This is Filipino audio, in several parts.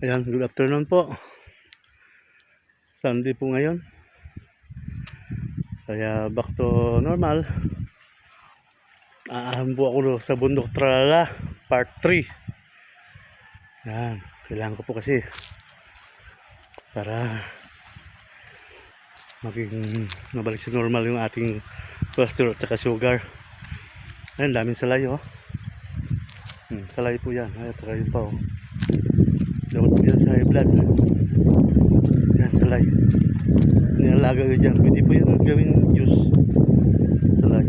Ayan, good afternoon po. Sunday po ngayon. Kaya back to normal. Aahan po ako sa Bundok Tralala, part 3. Ayan, kailangan ko po kasi para maging mabalik sa normal yung ating cholesterol at saka sugar. Ayan, daming salay oh. Salay po yan. Ayan, saka yun pa oh. Dapat po yan sa high blood. Ayan, salay. Nilalaga ko dyan. Pwede po yan gawin juice. Salay.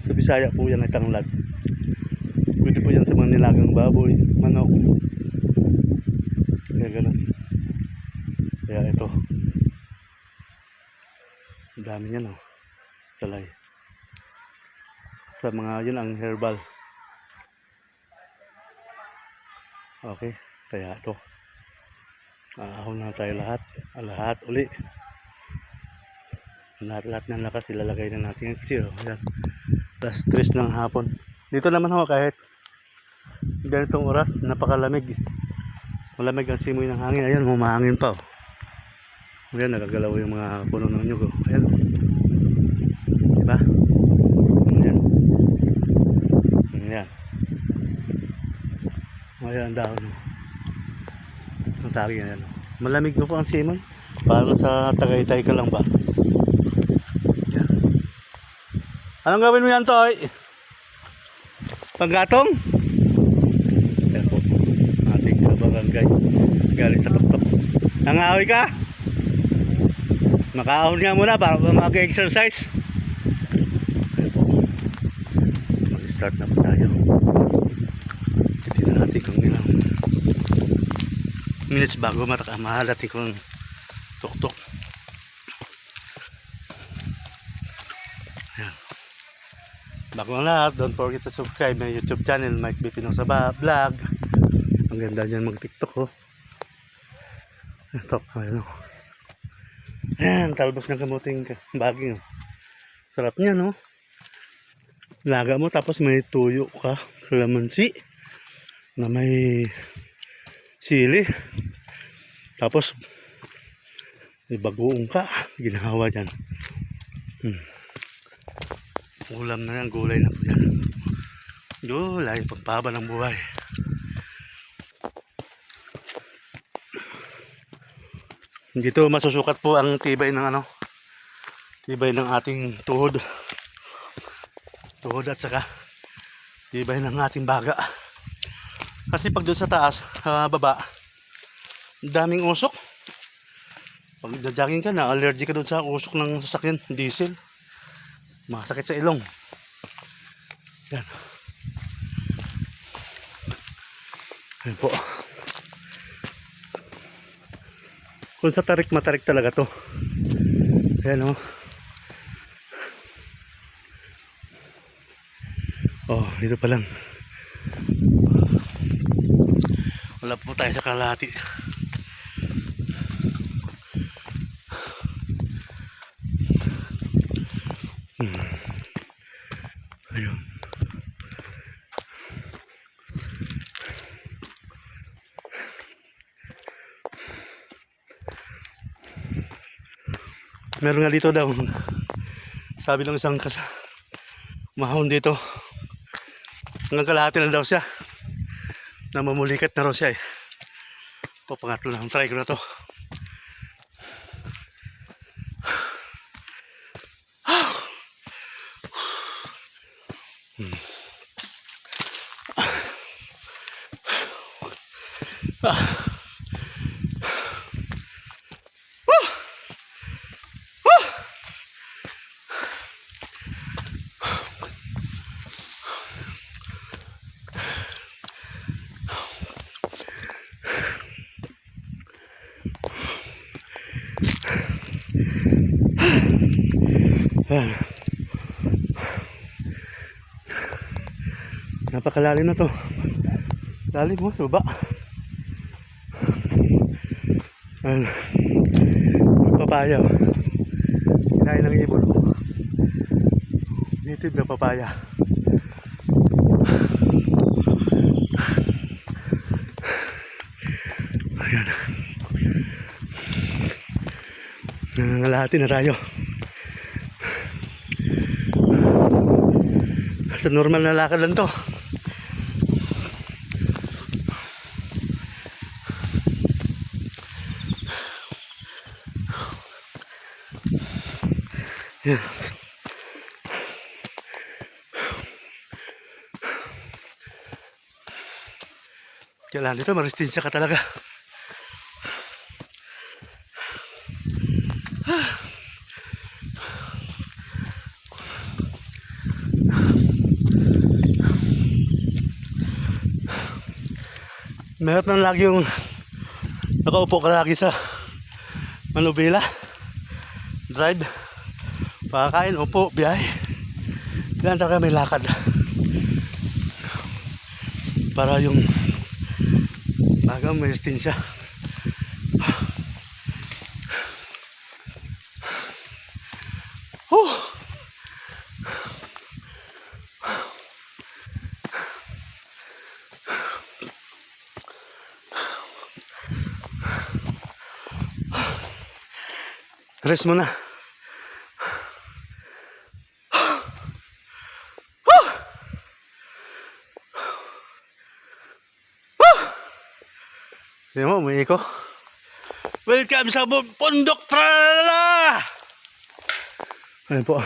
Sa Bisaya po yan ay tanglad. Pwede po yan sa mga nilagang baboy, manok. Kaya ganun. Kaya ito. Ang dami yan oh. Salay. Sa mga yun ang herbal. Okay. Kaya ito. Ahon na tayo lahat. Lahat uli. Lahat ng lakas ilalagay na natin. Kasi yan. Last 3 ng hapon. Dito naman ako kahit ganitong oras, napakalamig. Malamig ang simoy ng hangin. Ayan, humahangin pa. Ayan, nagagalaw yung mga puno ng nyug. Ayan. Diba? Ayan. Ayan. Ayan, dahon. Ang saging ayan. Malamig po ang simoy. Parang sa Tagaytay ka lang ba? Ayan. Anong gawin mo yan, Toy? Panggatong? Ayan po. Ating kabarangay. Galing sa tuktok. Nangahoy ka? Makaahon nga muna para mag-exercise. Ayan po. Mag-start na po tayo. Titignan natin kung ilang minutes bago mahalating kong tuktok. Ayan. Bago ang lahat, don't forget to subscribe my YouTube channel, Mike B. Pinosa Vlog. Ang ganda dyan mag-tiktok oh. Ito, ayun oh. Ayan, talbos ng kamuting baging oh. Sarap niya no. Laga mo tapos may tuyo ka, kalamansi na may sili. Tapos may bagoong ka, ginawa dyan. Ulam na yan, gulay na po yan. Gulay, pagpaba ng buhay. Dito masusukat po ang tibay ng ano, tibay ng ating tuhod. Tuhod at saka tibay ng ating baga. Kasi pag doon sa taas, baba, daming usok. Pag jogging ka na, allergy ka doon sa usok ng sasakyan, diesel. Masakit sa ilong. Yan. Ayan po. Kung sa tarik, matarik talaga to. Ayan o. Oh, dito pa lang. Wala po tayo sa kalahati. Ayun. Meron nga dito daw, sabi ng isang mahon dito, hanggang kalahati lang daw siya. Namamulikat na raw siya eh. O pangatlo na, try ko na to. Napakalalim na to. Lalim mo, suba. Ayan. Papaya. Kinain ng ibon. Native na papaya. Ayan. Nangangalahati na tayo. Sa normal na lakad lang to. Ayan. Kailangan dito maristensya ka talaga. Meron nang lagi yung nakaupo ka lagi sa manubila, drive, pakakain, upo, biyahe. Kailangan talaga may lakad para yung bagang may resistensya. Rest muna. Tignan mo, umihi ko. Welcome sa Bundok Tralala! Ayan po.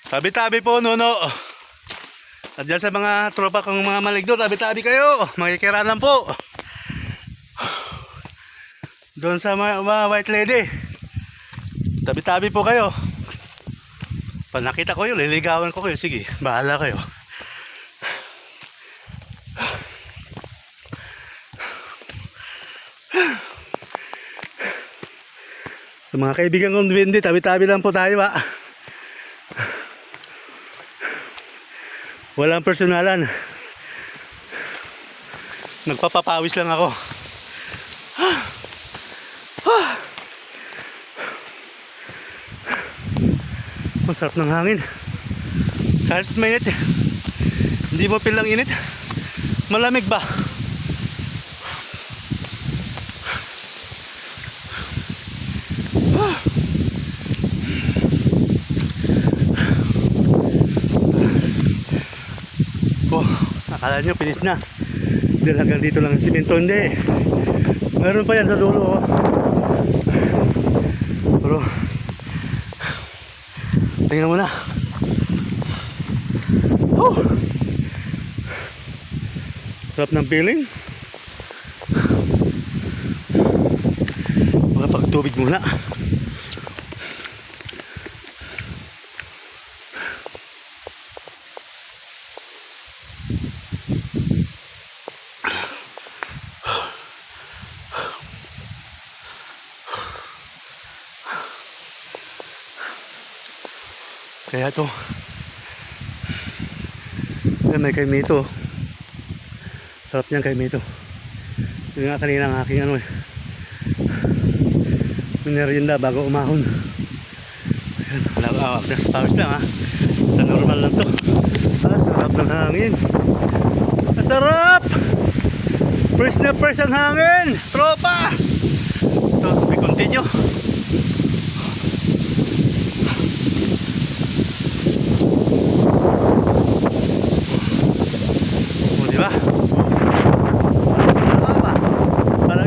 Tabi-tabi po, Nuno. At dyan sa mga tropa kong mga maligno, tabi-tabi kayo. Makikiraan lang po. Doon sa mga white lady. Tabi-tabi po kayo. Pag nakita ko yun, liligawan ko kayo. Sige, bahala kayo. Sa mga kaibigan kong duwende, tabi-tabi lang po tayo ba. Walang personalan. Nagpapapawis lang ako. Ang sarap ng hangin. Kahit mainit, hindi mo pilang init. Malamig ba? Oh, akala nyo pinis na. Dahil hanggang dito lang ang simento. Hindi. Meron pa yan sa dulo. Oh. Pero tingnan mo na. Oh, sarap ng feeling. Mga pagtubig muna. Kaya ito, may kaimito. Sarap niyang kaimito. Yung nga kanina ang aking minerienda bago umahon. Ayan, nasa pawis lang ha. Sa normal lang to. Sarap ng hangin. Sarap! Fresh na fresh ang hangin! Tropa! Ito, we continue.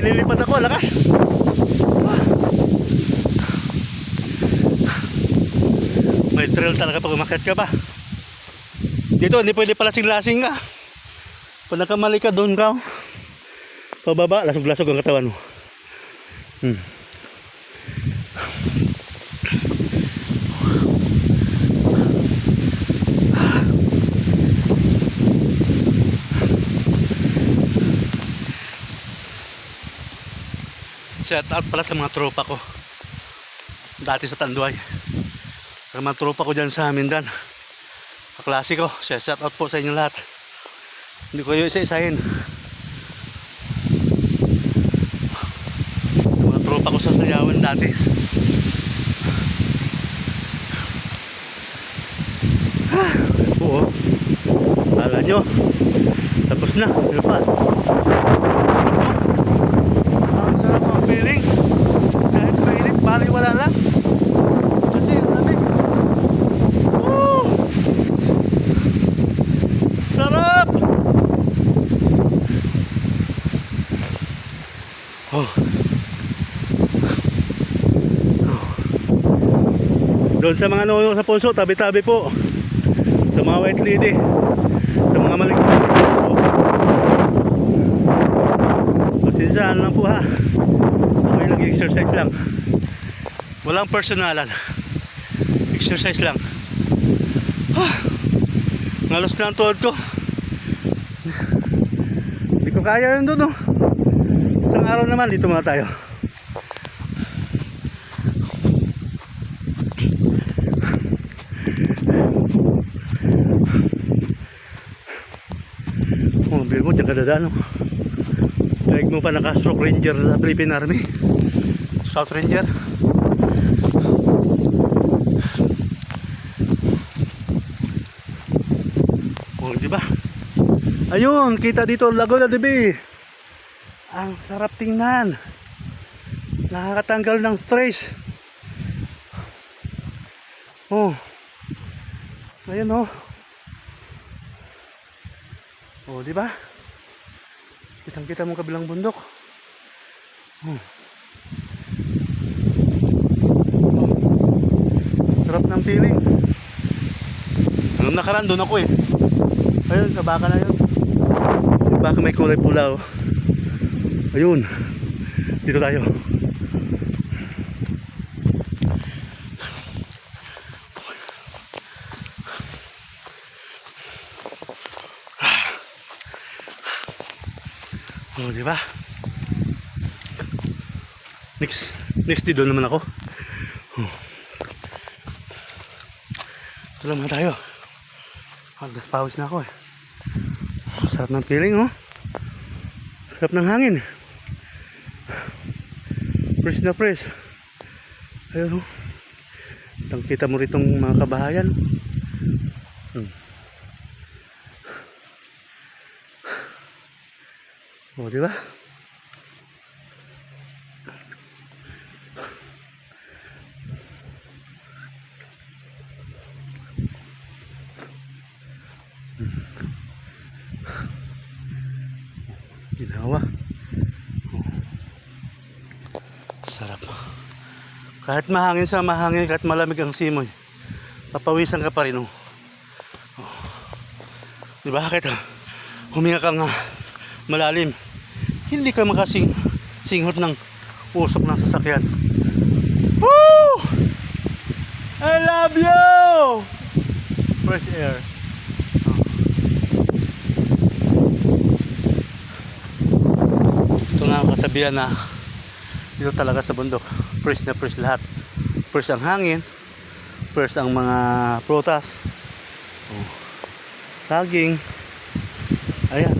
Lilipat ako, lakas. May trail talaga pag umakyat ka ba. Dito hindi pwede palasing-lasing ka. Pag nakamali ka doon ka, pababa, lasog-lasog ang katawan mo. Shout out pala sa mga tropa ko dati sa Tanduay. Sa mga tropa ko dyan sa Mindan, kaklase ko. Shout out po sa inyo lahat. Hindi ko kayo isa-isahin. Mga tropa ko sa Sayawan dati. Kita nyo. Tapos na. Ano pa? Ang sarap ang feeling. Kahit mainit, baliwala lang. Kasi yung lamig. Woo! Sarap! Oh. Doon sa mga nuno sa puso, tabi-tabi po. Sa mga white lady, sa mga maligyan po. Pasensyahan lang po ha. Okay, nag-exercise lang. Walang personalan. Exercise lang. Ngalos na ang tuhod ko. Hindi ko kaya yun doon, oh. Isang araw naman, dito muna tayo. Oh, bil mo, dyan ka dadaan, oh. Like mo pa naka-stroke ranger sa Philippine Army. South Ranger. Oh, di ba? Ayun, kita dito Laguna de Bay. Ang sarap tingnan. Nakakatanggal ng stress. Oh. Ayun, oh. Oh, di ba? Kitang-kita mo kabilang bundok. Oh. Sarap ng feeling. Anong nakaraan doon ako eh. Ayun, sa baka na yun. Yung baka may kulay pula, oh. Ayun. Dito tayo. Oh, di ba? Next day doon naman ako. Oh. Ito lang muna tayo. Agdas pawis na ako eh. Sarap ng feeling, oh. Sarap ng hangin. Fresh na fresh. Ayun, oh. Kita mo ritong mga kabahayan. Oh, di ba? Ginawa. Oh. Sarap. Kahit mahangin sa mahangin, kahit malamig ang simoy, papawisan ka pa rin, oh. Oh. Di ba? Kahit huminga ka nga malalim, hindi ka makasinghot ng usok ng sasakyan. Woo! I love you! Fresh air. Ito nga ang kasabihan na dito talaga sa bundok, fresh na fresh lahat. Fresh ang hangin, fresh ang mga prutas, saging. Ayan.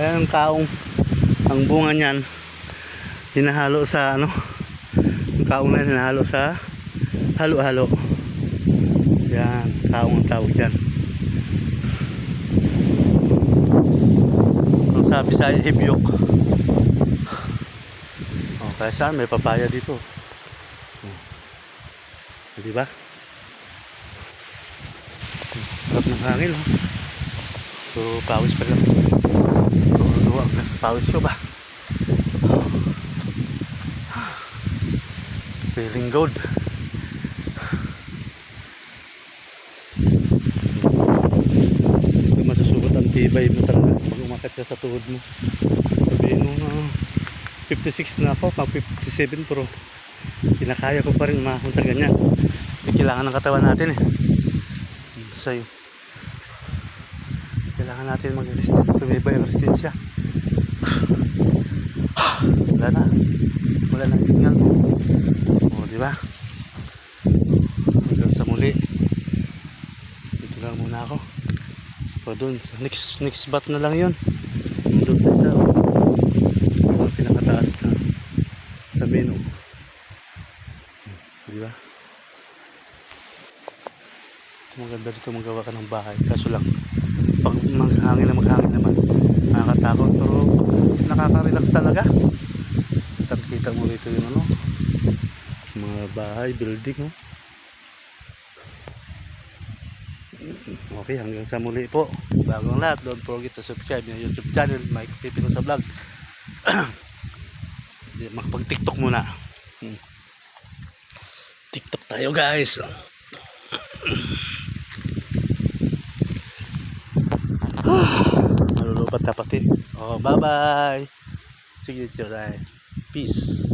Ayan ang kaong, ang bunga niyan hinahalo sa ano, ang kaong na hinahalo sa halo-halo. Yan, kaong ang tawag dyan. Ang sabi sa hibyok. Oh, kaya saan may papaya dito. Oh. Diba? Sarap ng hangin, oh. So, pawis pa lang. Tuwa ang nasa pawis ko ba? Oh. Feeling good. Ito masusugot ang tibay mo talaga pag umakit ka sa tuhod mo. Sabihin mo na 56 na ako, pag 57 pero kinakaya ko pa rin umahon sa ganyan. Kailangan ng katawan natin eh. Sa'yo. Kailangan natin tumibay ang resistensya. Wala na hingal. O, diba? Hanggang sa muli. Dito lang muna ako. So dun sa next spot na lang yun. Doon sa isa, ang pinakataas na sa menu. Diba? Maganda dito magawa ka ng bahay, kaso lang maghangin na maghangin naman. Nakakatakot pero nakaka-relax talaga. Kita mo rito yung ano, mga bahay, building. Oh. Okay, hanggang sa muli po. Bago ang lahat, don't forget to subscribe yung YouTube channel, Mike Pipino sa vlog. Makapag-tiktok muna. TikTok tayo guys. Malulupat na pati. Oh, bye bye. Signature tayo. Peace.